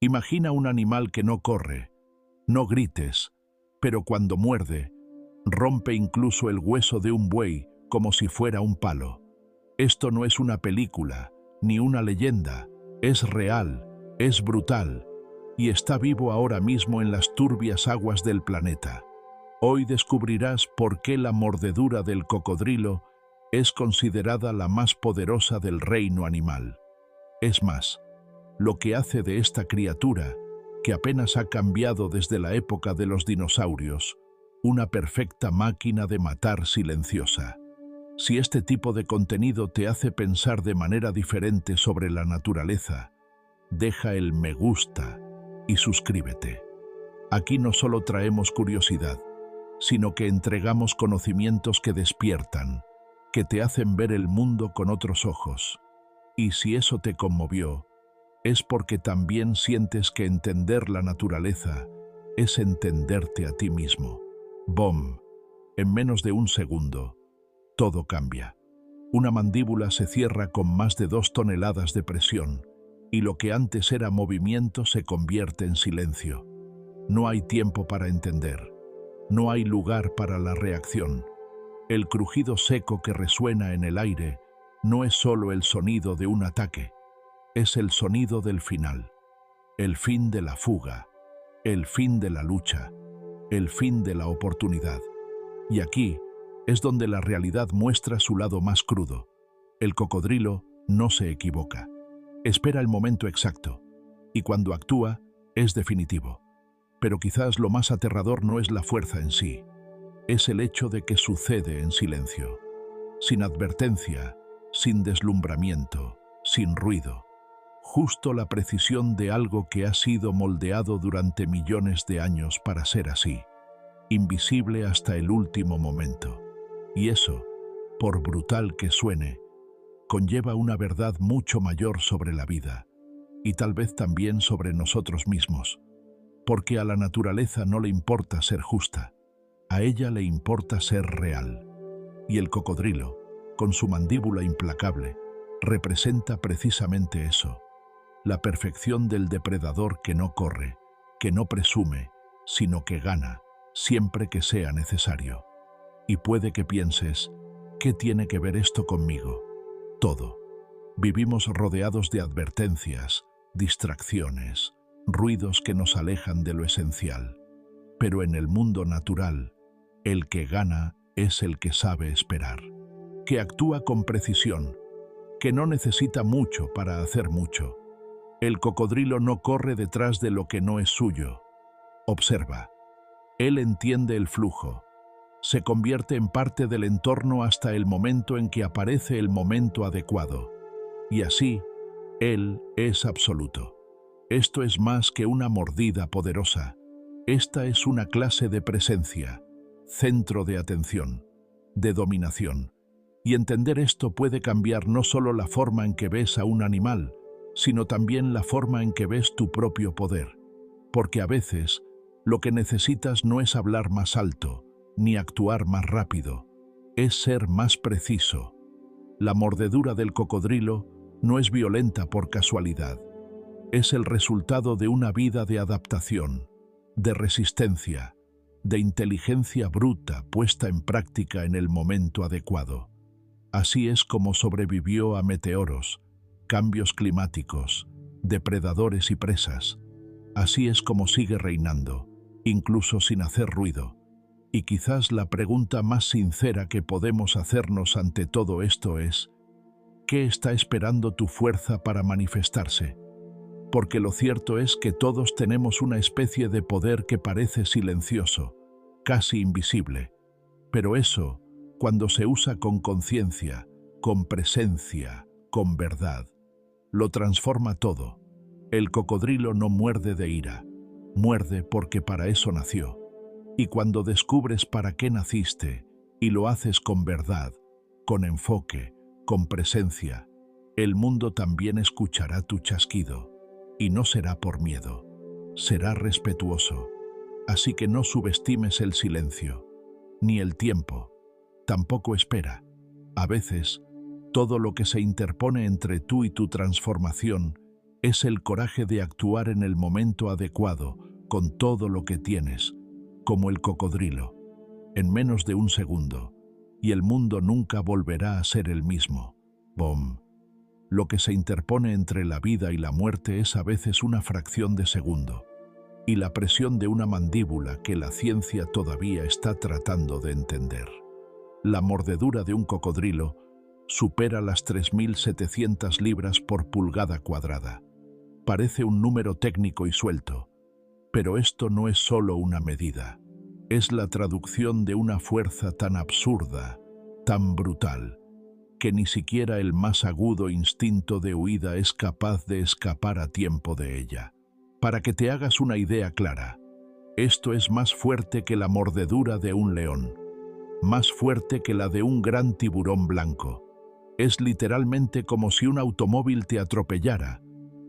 Imagina un animal que no corre, no grites, pero cuando muerde, rompe incluso el hueso de un buey como si fuera un palo. Esto no es una película, ni una leyenda, es real, es brutal, y está vivo ahora mismo en las turbias aguas del planeta. Hoy descubrirás por qué la mordedura del cocodrilo es considerada la más poderosa del reino animal. Es más, lo que hace de esta criatura, que apenas ha cambiado desde la época de los dinosaurios, una perfecta máquina de matar silenciosa. Si este tipo de contenido te hace pensar de manera diferente sobre la naturaleza, deja el me gusta y suscríbete. Aquí no solo traemos curiosidad, sino que entregamos conocimientos que despiertan, que te hacen ver el mundo con otros ojos. Y si eso te conmovió, es porque también sientes que entender la naturaleza es entenderte a ti mismo. ¡Bom! En menos de un segundo, todo cambia. Una mandíbula se cierra con más de 2 toneladas de presión, y lo que antes era movimiento se convierte en silencio. No hay tiempo para entender. No hay lugar para la reacción. El crujido seco que resuena en el aire no es solo el sonido de un ataque, es el sonido del final, el fin de la fuga, el fin de la lucha, el fin de la oportunidad. Y aquí es donde la realidad muestra su lado más crudo. El cocodrilo no se equivoca. Espera el momento exacto, y cuando actúa, es definitivo. Pero quizás lo más aterrador no es la fuerza en sí, es el hecho de que sucede en silencio, sin advertencia, sin deslumbramiento, sin ruido. Justo la precisión de algo que ha sido moldeado durante millones de años para ser así, invisible hasta el último momento. Y eso, por brutal que suene, conlleva una verdad mucho mayor sobre la vida, y tal vez también sobre nosotros mismos, porque a la naturaleza no le importa ser justa, a ella le importa ser real. Y el cocodrilo, con su mandíbula implacable, representa precisamente eso, la perfección del depredador que no corre, que no presume, sino que gana, siempre que sea necesario. Y puede que pienses, ¿qué tiene que ver esto conmigo? Todo. Vivimos rodeados de advertencias, distracciones, ruidos que nos alejan de lo esencial. Pero en el mundo natural, el que gana es el que sabe esperar, que actúa con precisión, que no necesita mucho para hacer mucho. El cocodrilo no corre detrás de lo que no es suyo. Observa. Él entiende el flujo. Se convierte en parte del entorno hasta el momento en que aparece el momento adecuado. Y así, él es absoluto. Esto es más que una mordida poderosa. Esta es una clase de presencia, centro de atención, de dominación. Y entender esto puede cambiar no solo la forma en que ves a un animal, sino también la forma en que ves tu propio poder. Porque a veces, lo que necesitas no es hablar más alto, ni actuar más rápido, es ser más preciso. La mordedura del cocodrilo no es violenta por casualidad. Es el resultado de una vida de adaptación, de resistencia, de inteligencia bruta puesta en práctica en el momento adecuado. Así es como sobrevivió a meteoros, cambios climáticos, depredadores y presas. Así es como sigue reinando, incluso sin hacer ruido. Y quizás la pregunta más sincera que podemos hacernos ante todo esto es, ¿qué está esperando tu fuerza para manifestarse? Porque lo cierto es que todos tenemos una especie de poder que parece silencioso, casi invisible. Pero eso, cuando se usa con conciencia, con presencia, con verdad, lo transforma todo. El cocodrilo no muerde de ira, muerde porque para eso nació. Y cuando descubres para qué naciste, y lo haces con verdad, con enfoque, con presencia, el mundo también escuchará tu chasquido. Y no será por miedo, será respetuoso. Así que no subestimes el silencio, ni el tiempo, tampoco espera. A veces, todo lo que se interpone entre tú y tu transformación Es el coraje de actuar en el momento adecuado, con todo lo que tienes, como el cocodrilo, en menos de un segundo, y el mundo nunca volverá a ser el mismo. ¡Bom! Lo que se interpone entre la vida y la muerte es a veces una fracción de segundo, y la presión de una mandíbula que la ciencia todavía está tratando de entender. La mordedura de un cocodrilo supera las 3.700 libras por pulgada cuadrada. Parece un número técnico y suelto, pero esto no es solo una medida. Es la traducción de una fuerza tan absurda, tan brutal, que ni siquiera el más agudo instinto de huida es capaz de escapar a tiempo de ella. Para que te hagas una idea clara, esto es más fuerte que la mordedura de un león, más fuerte que la de un gran tiburón blanco. Es literalmente como si un automóvil te atropellara,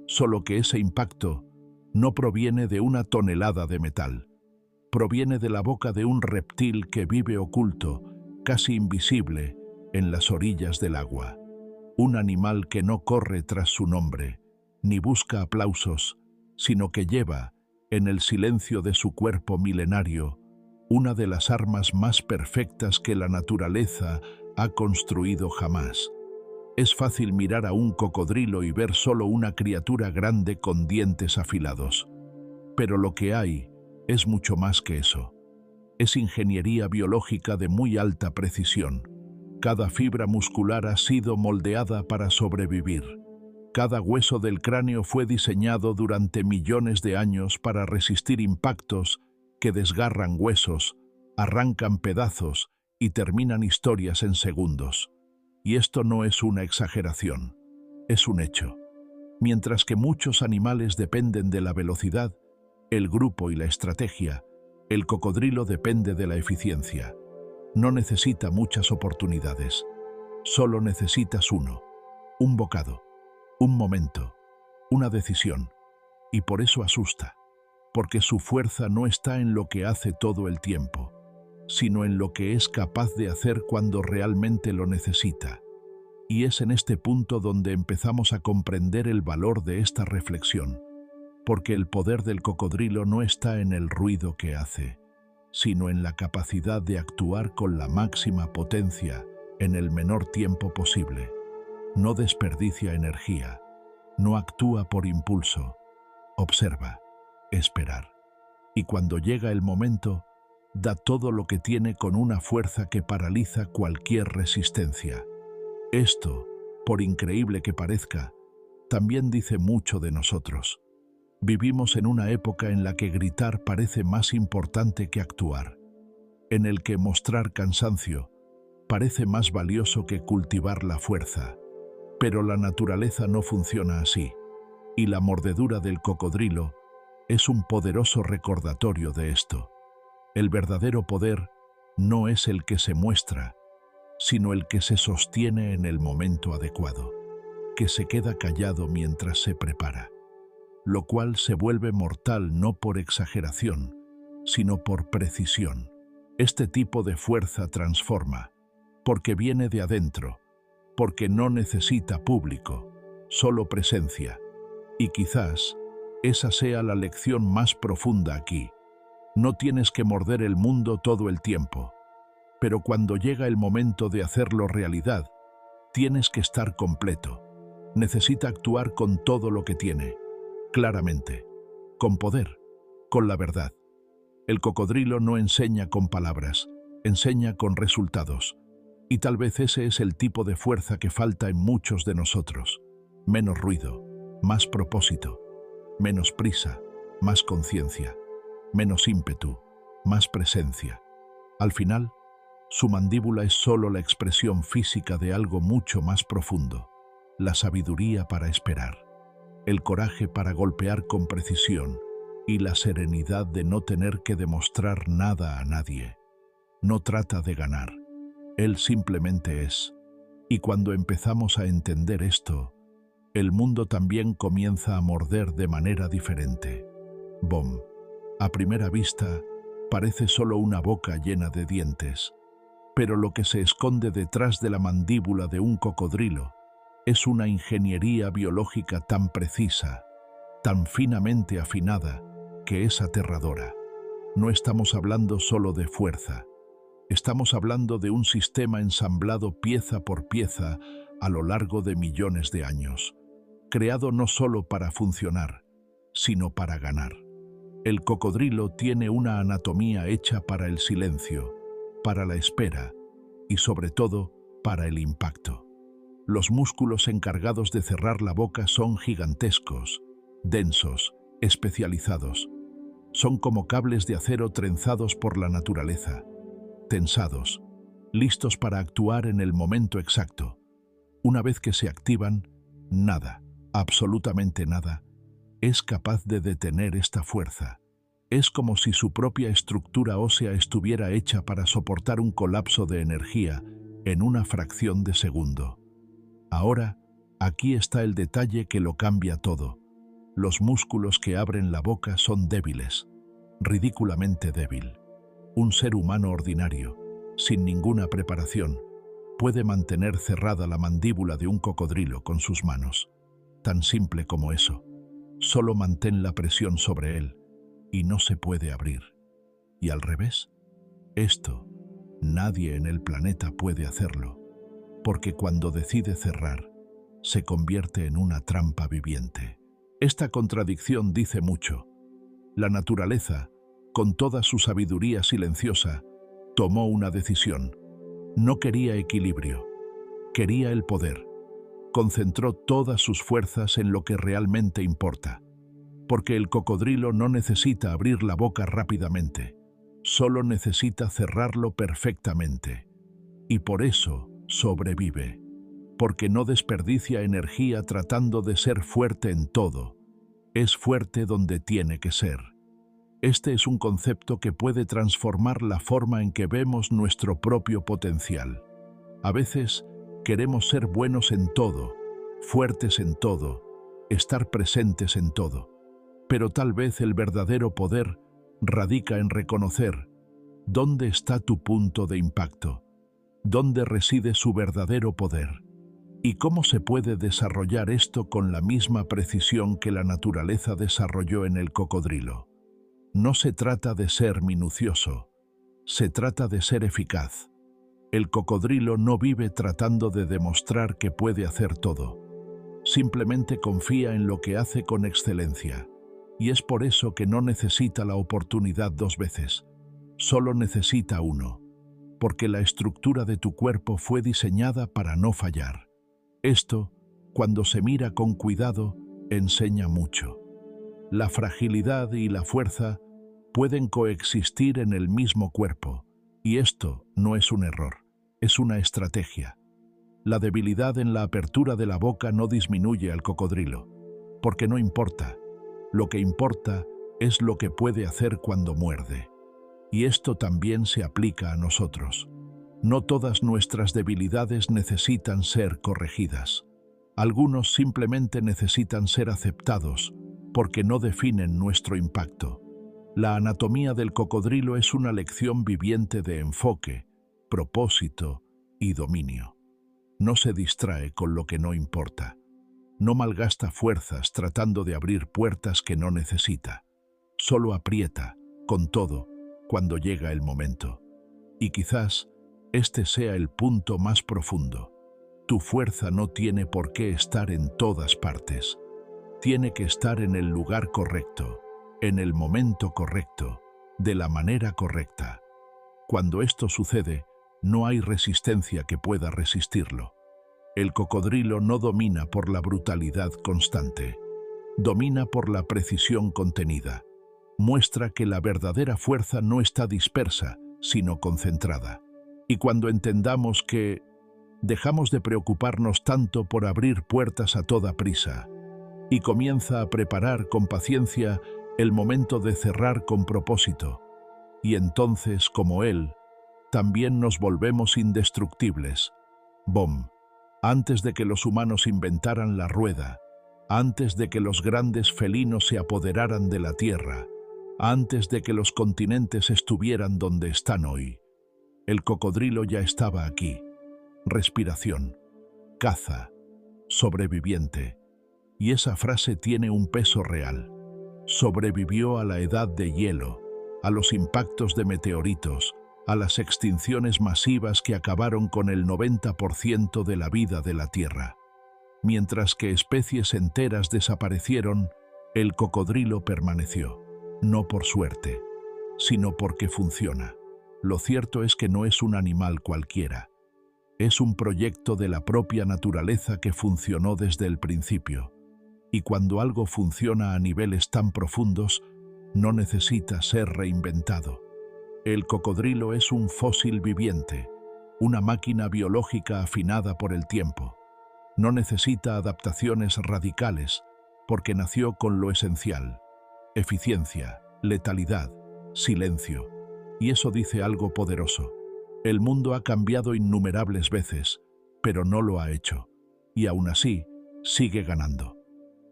solo que ese impacto no proviene de una tonelada de metal. Proviene de la boca de un reptil que vive oculto, casi invisible, en las orillas del agua. Un animal que no corre tras su nombre, ni busca aplausos, sino que lleva, en el silencio de su cuerpo milenario, una de las armas más perfectas que la naturaleza ha construido jamás. Es fácil mirar a un cocodrilo y ver solo una criatura grande con dientes afilados. Pero lo que hay es mucho más que eso. Es ingeniería biológica de muy alta precisión. Cada fibra muscular ha sido moldeada para sobrevivir. Cada hueso del cráneo fue diseñado durante millones de años para resistir impactos que desgarran huesos, arrancan pedazos y terminan historias en segundos. Y esto no es una exageración, es un hecho. Mientras que muchos animales dependen de la velocidad, el grupo y la estrategia, el cocodrilo depende de la eficiencia. No necesita muchas oportunidades, solo necesitas uno, un bocado, un momento, una decisión. Y por eso asusta, porque su fuerza no está en lo que hace todo el tiempo, sino en lo que es capaz de hacer cuando realmente lo necesita. Y es en este punto donde empezamos a comprender el valor de esta reflexión, porque el poder del cocodrilo no está en el ruido que hace, sino en la capacidad de actuar con la máxima potencia en el menor tiempo posible. No desperdicia energía, no actúa por impulso, observa, esperar. Y cuando llega el momento, da todo lo que tiene con una fuerza que paraliza cualquier resistencia. Esto, por increíble que parezca, también dice mucho de nosotros. Vivimos en una época en la que gritar parece más importante que actuar, en el que mostrar cansancio parece más valioso que cultivar la fuerza. Pero la naturaleza no funciona así, y la mordedura del cocodrilo es un poderoso recordatorio de esto. El verdadero poder no es el que se muestra, sino el que se sostiene en el momento adecuado, que se queda callado mientras se prepara, lo cual se vuelve mortal no por exageración, sino por precisión. Este tipo de fuerza transforma, porque viene de adentro, porque no necesita público, solo presencia. Y quizás esa sea la lección más profunda aquí. No tienes que morder el mundo todo el tiempo, pero cuando llega el momento de hacerlo realidad, tienes que estar completo. Necesita actuar con todo lo que tiene, claramente, con poder, con la verdad. El cocodrilo no enseña con palabras, enseña con resultados. Y tal vez ese es el tipo de fuerza que falta en muchos de nosotros. Menos ruido, más propósito, menos prisa, más conciencia, menos ímpetu, más presencia. Al final, su mandíbula es solo la expresión física de algo mucho más profundo, la sabiduría para esperar, el coraje para golpear con precisión y la serenidad de no tener que demostrar nada a nadie. No trata de ganar, él simplemente es. Y cuando empezamos a entender esto, el mundo también comienza a morder de manera diferente. Bom. A primera vista, parece solo una boca llena de dientes, pero lo que se esconde detrás de la mandíbula de un cocodrilo es una ingeniería biológica tan precisa tan finamente afinada que es aterradora. No estamos hablando solo de fuerza. Estamos hablando de un sistema ensamblado pieza por pieza a lo largo de millones de años, creado no solo para funcionar, sino para ganar. El cocodrilo tiene una anatomía hecha para el silencio, para la espera y, sobre todo, para el impacto. Los músculos encargados de cerrar la boca son gigantescos, densos, especializados. Son como cables de acero trenzados por la naturaleza, tensados, listos para actuar en el momento exacto. Una vez que se activan, nada, absolutamente nada, es capaz de detener esta fuerza. Es como si su propia estructura ósea estuviera hecha para soportar un colapso de energía en una fracción de segundo. Ahora, aquí está el detalle que lo cambia todo. Los músculos que abren la boca son débiles, ridículamente débil. Un ser humano ordinario, sin ninguna preparación, puede mantener cerrada la mandíbula de un cocodrilo con sus manos. Tan simple como eso. Solo mantén la presión sobre él y no se puede abrir. Y al revés, esto, nadie en el planeta puede hacerlo, porque cuando decide cerrar, se convierte en una trampa viviente. Esta contradicción dice mucho. La naturaleza, con toda su sabiduría silenciosa, tomó una decisión. No quería equilibrio, quería el poder. Concentró todas sus fuerzas en lo que realmente importa. Porque el cocodrilo no necesita abrir la boca rápidamente, solo necesita cerrarlo perfectamente. Y por eso sobrevive, porque no desperdicia energía tratando de ser fuerte en todo. Es fuerte donde tiene que ser. Este es un concepto que puede transformar la forma en que vemos nuestro propio potencial. A veces queremos ser buenos en todo, fuertes en todo, estar presentes en todo. Pero tal vez el verdadero poder radica en reconocer dónde está tu punto de impacto, dónde reside su verdadero poder, y cómo se puede desarrollar esto con la misma precisión que la naturaleza desarrolló en el cocodrilo. No se trata de ser minucioso, se trata de ser eficaz. El cocodrilo no vive tratando de demostrar que puede hacer todo. Simplemente confía en lo que hace con excelencia. Y es por eso que no necesita la oportunidad 2 veces. Solo necesita uno. Porque la estructura de tu cuerpo fue diseñada para no fallar. Esto, cuando se mira con cuidado, enseña mucho. La fragilidad y la fuerza pueden coexistir en el mismo cuerpo, y esto no es un error, es una estrategia. La debilidad en la apertura de la boca no disminuye al cocodrilo, porque no importa. Lo que importa es lo que puede hacer cuando muerde. Y esto también se aplica a nosotros. No todas nuestras debilidades necesitan ser corregidas. Algunos simplemente necesitan ser aceptados, porque no definen nuestro impacto. La anatomía del cocodrilo es una lección viviente de enfoque, propósito y dominio. No se distrae con lo que no importa. No malgasta fuerzas tratando de abrir puertas que no necesita. Solo aprieta, con todo, cuando llega el momento. Y quizás este sea el punto más profundo. Tu fuerza no tiene por qué estar en todas partes. Tiene que estar en el lugar correcto, en el momento correcto, de la manera correcta. Cuando esto sucede, no hay resistencia que pueda resistirlo. El cocodrilo no domina por la brutalidad constante, domina por la precisión contenida. Muestra que la verdadera fuerza no está dispersa, sino concentrada. Y cuando entendamos que dejamos de preocuparnos tanto por abrir puertas a toda prisa, y comienza a preparar con paciencia el momento de cerrar con propósito, y entonces, como él, también nos volvemos indestructibles. ¡Bom! Antes de que los humanos inventaran la rueda, antes de que los grandes felinos se apoderaran de la tierra, antes de que los continentes estuvieran donde están hoy, el cocodrilo ya estaba aquí. Respiración, caza, sobreviviente. Y esa frase tiene un peso real. Sobrevivió a la edad de hielo, a los impactos de meteoritos, a las extinciones masivas que acabaron con el 90% de la vida de la Tierra. Mientras que especies enteras desaparecieron, el cocodrilo permaneció, no por suerte, sino porque funciona. Lo cierto es que no es un animal cualquiera. Es un proyecto de la propia naturaleza que funcionó desde el principio. Y cuando algo funciona a niveles tan profundos, no necesita ser reinventado. El cocodrilo es un fósil viviente, una máquina biológica afinada por el tiempo. No necesita adaptaciones radicales, porque nació con lo esencial: eficiencia, letalidad, silencio. Y eso dice algo poderoso. El mundo ha cambiado innumerables veces, pero no lo ha hecho. Y aún así, sigue ganando.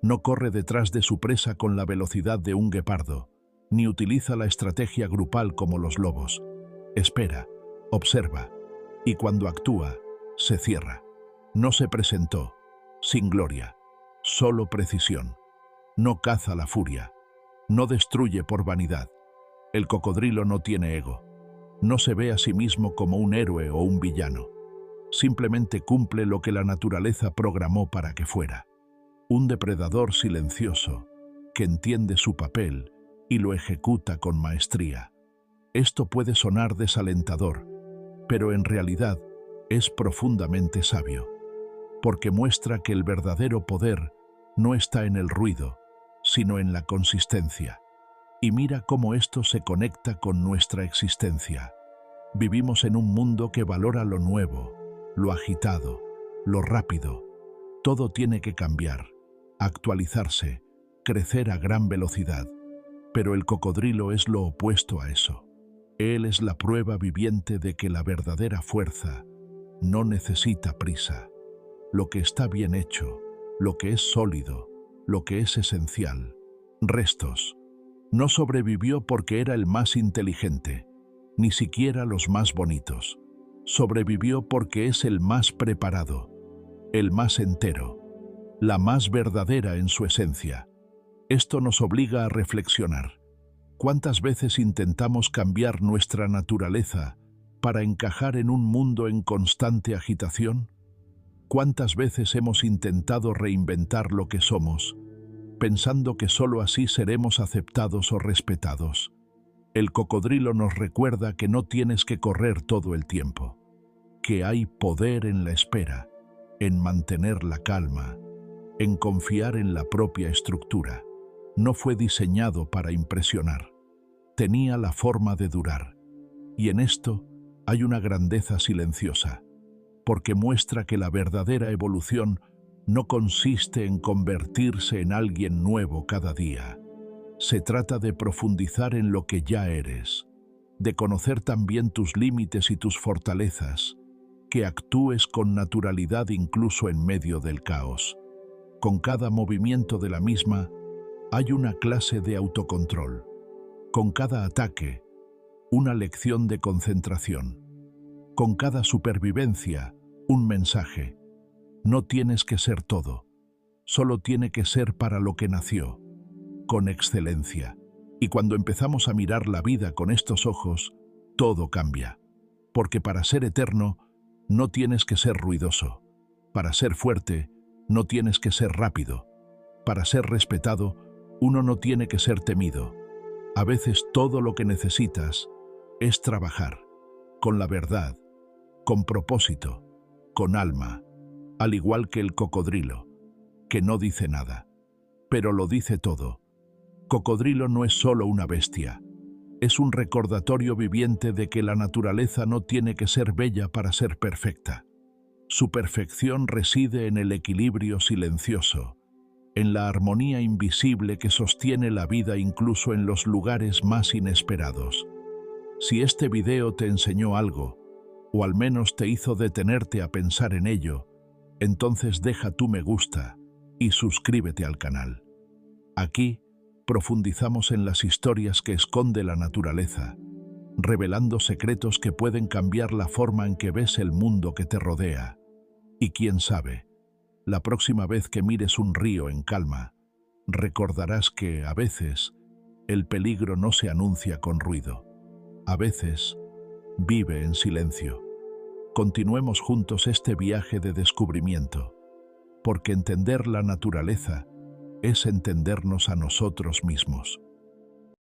No corre detrás de su presa con la velocidad de un guepardo, ni utiliza la estrategia grupal como los lobos. Espera, observa, y cuando actúa, se cierra. No se presentó, sin gloria, solo precisión. No caza la furia, no destruye por vanidad. El cocodrilo no tiene ego. No se ve a sí mismo como un héroe o un villano. Simplemente cumple lo que la naturaleza programó para que fuera. Un depredador silencioso, que entiende su papel y lo ejecuta con maestría. Esto puede sonar desalentador, pero en realidad es profundamente sabio, porque muestra que el verdadero poder no está en el ruido, sino en la consistencia. Y mira cómo esto se conecta con nuestra existencia. Vivimos en un mundo que valora lo nuevo, lo agitado, lo rápido. Todo tiene que cambiar, actualizarse, crecer a gran velocidad. Pero el cocodrilo es lo opuesto a eso. Él es la prueba viviente de que la verdadera fuerza no necesita prisa. Lo que está bien hecho, lo que es sólido, lo que es esencial. Restos. No sobrevivió porque era el más inteligente, ni siquiera los más bonitos. Sobrevivió porque es el más preparado, el más entero, la más verdadera en su esencia. Esto nos obliga a reflexionar. ¿Cuántas veces intentamos cambiar nuestra naturaleza para encajar en un mundo en constante agitación? ¿Cuántas veces hemos intentado reinventar lo que somos, pensando que solo así seremos aceptados o respetados? El cocodrilo nos recuerda que no tienes que correr todo el tiempo, que hay poder en la espera, en mantener la calma, en confiar en la propia estructura. No fue diseñado para impresionar, tenía la forma de durar. Y en esto hay una grandeza silenciosa, porque muestra que la verdadera evolución no consiste en convertirse en alguien nuevo cada día. Se trata de profundizar en lo que ya eres, de conocer también tus límites y tus fortalezas, que actúes con naturalidad incluso en medio del caos. Con cada movimiento de la misma, hay una clase de autocontrol. Con cada ataque, una lección de concentración. Con cada supervivencia, un mensaje. No tienes que ser todo, solo tiene que ser para lo que nació, con excelencia. Y cuando empezamos a mirar la vida con estos ojos, todo cambia. Porque para ser eterno, no tienes que ser ruidoso. Para ser fuerte, no tienes que ser rápido. Para ser respetado, uno no tiene que ser temido. A veces todo lo que necesitas es trabajar, con la verdad, con propósito, con alma, al igual que el cocodrilo, que no dice nada, pero lo dice todo. Cocodrilo no es solo una bestia, es un recordatorio viviente de que la naturaleza no tiene que ser bella para ser perfecta. Su perfección reside en el equilibrio silencioso, en la armonía invisible que sostiene la vida incluso en los lugares más inesperados. Si este video te enseñó algo, o al menos te hizo detenerte a pensar en ello, entonces deja tu me gusta y suscríbete al canal. Aquí profundizamos en las historias que esconde la naturaleza, revelando secretos que pueden cambiar la forma en que ves el mundo que te rodea. Y quién sabe, La próxima vez que mires un río en calma, recordarás que, a veces, el peligro no se anuncia con ruido. A veces, vive en silencio. Continuemos juntos este viaje de descubrimiento, porque entender la naturaleza es entendernos a nosotros mismos.